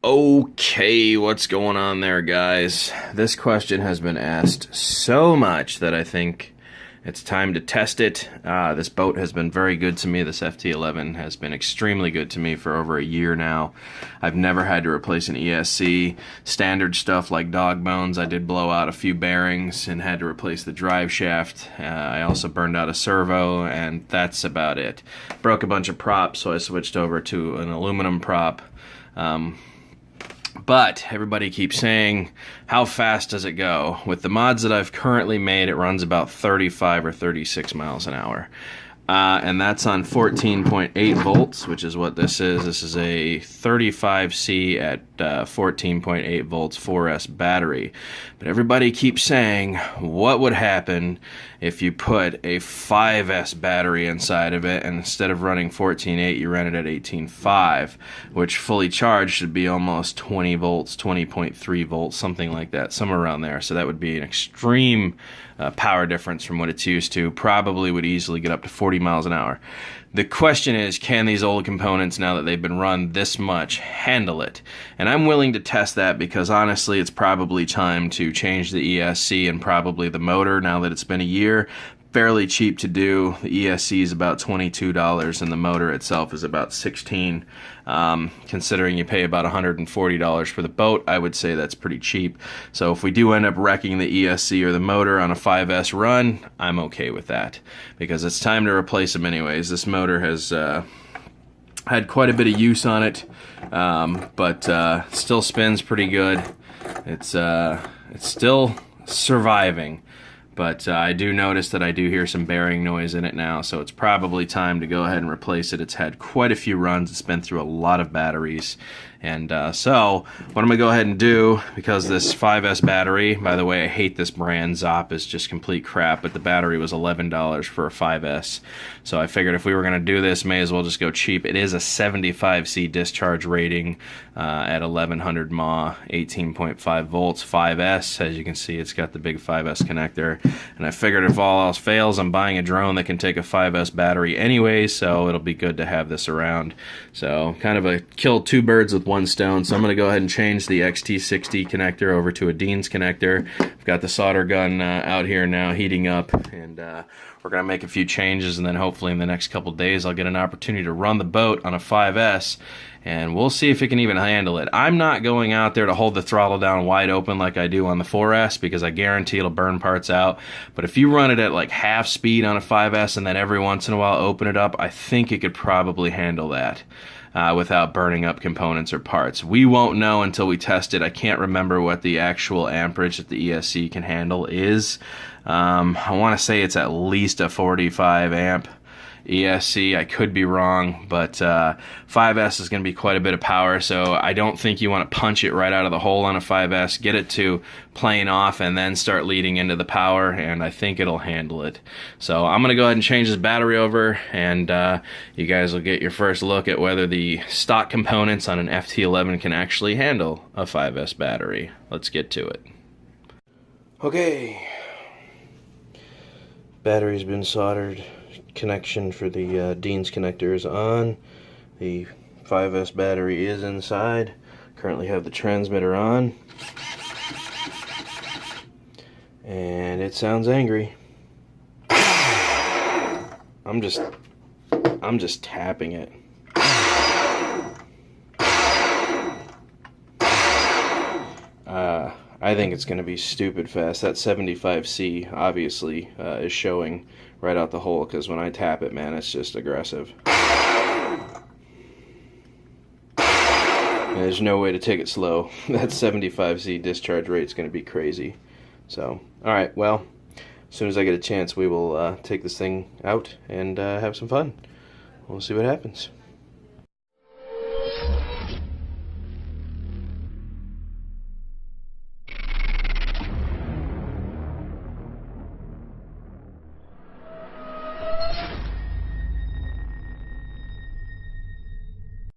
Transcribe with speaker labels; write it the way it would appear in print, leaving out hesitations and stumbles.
Speaker 1: Okay, what's going on there, guys? This question has been asked so much that I think it's time to test it. This boat has been very good to me. This FT011 has been extremely good to me for over a year now. I've never had to replace an ESC. Standard stuff like dog bones, I did blow out a few bearings and had to replace the drive shaft. I also burned out a servo, and that's about it. Broke a bunch of props, so I switched over to an aluminum prop. But everybody keeps saying, how fast does it go? With the mods that I've currently made, it runs about 35 or 36 miles an hour. And that's on 14.8 volts, which is what this is. This is a 35C at 14.8 volts 4S battery. But everybody keeps saying, what would happen if you put a 5S battery inside of it, and instead of running 14.8, you run it at 18.5, which fully charged should be almost 20 volts, 20.3 volts, something like that, somewhere around there. So that would be an extreme power difference from what it's used to. Probably would easily get up to 40 miles an hour. The question is, can these old components, now that they've been run this much, handle it? And I'm willing to test that, because honestly it's probably time to change the ESC and probably the motor now that it's been a year. Fairly cheap to do. The ESC is about $22 and the motor itself is about $16. Considering you pay about $140 for the boat, I would say that's pretty cheap. So if we do end up wrecking the ESC or the motor on a 5S run, I'm okay with that, because it's time to replace them anyways. This motor has had quite a bit of use on it, but still spins pretty good. It's still surviving. But I do notice that I do hear some bearing noise in it now, so it's probably time to go ahead and replace it. It's had quite a few runs. It's been through a lot of batteries. And so what I'm going to go ahead and do, because this 5S battery, by the way, I hate this brand, Zop is just complete crap, but the battery was $11 for a 5S. So I figured if we were going to do this, may as well just go cheap. It is a 75C discharge rating at 1100 mAh, 18.5 volts, 5S. As you can see, it's got the big 5S connector. And I figured if all else fails, I'm buying a drone that can take a 5S battery anyway, so it'll be good to have this around. So kind of a kill two birds with one stone. So I'm going to go ahead and change the XT60 connector over to a Dean's connector. I've got the solder gun out here now heating up, and we're going to make a few changes, and then hopefully in the next couple days I'll get an opportunity to run the boat on a 5S, and we'll see if it can even handle it. I'm not going out there to hold the throttle down wide open like I do on the 4S, because I guarantee it'll burn parts out. But if you run it at like half speed on a 5S and then every once in a while open it up, I think it could probably handle that. Without burning up components or parts. We won't know until we test it. I can't remember what the actual amperage that the ESC can handle is. I want to say it's at least a 45 amp ESC. I could be wrong, but 5S is going to be quite a bit of power, so I don't think you want to punch it right out of the hole on a 5S. Get it to plane off and then start leading into the power, and I think it'll handle it. So I'm going to go ahead and change this battery over, and you guys will get your first look at whether the stock components on an FT011 can actually handle a 5S battery. Let's get to it. Okay. Battery's been soldered. Connection for the Dean's connector is on. The 5S battery is inside. Currently have the transmitter on, and it sounds angry. I'm just tapping it. I think it's going to be stupid fast. That 75C obviously is showing right out the hole, because when I tap it, man, it's just aggressive. And there's no way to take it slow. That 75C discharge rate is going to be crazy. So, alright, well, as soon as I get a chance, we will take this thing out and have some fun. We'll see what happens.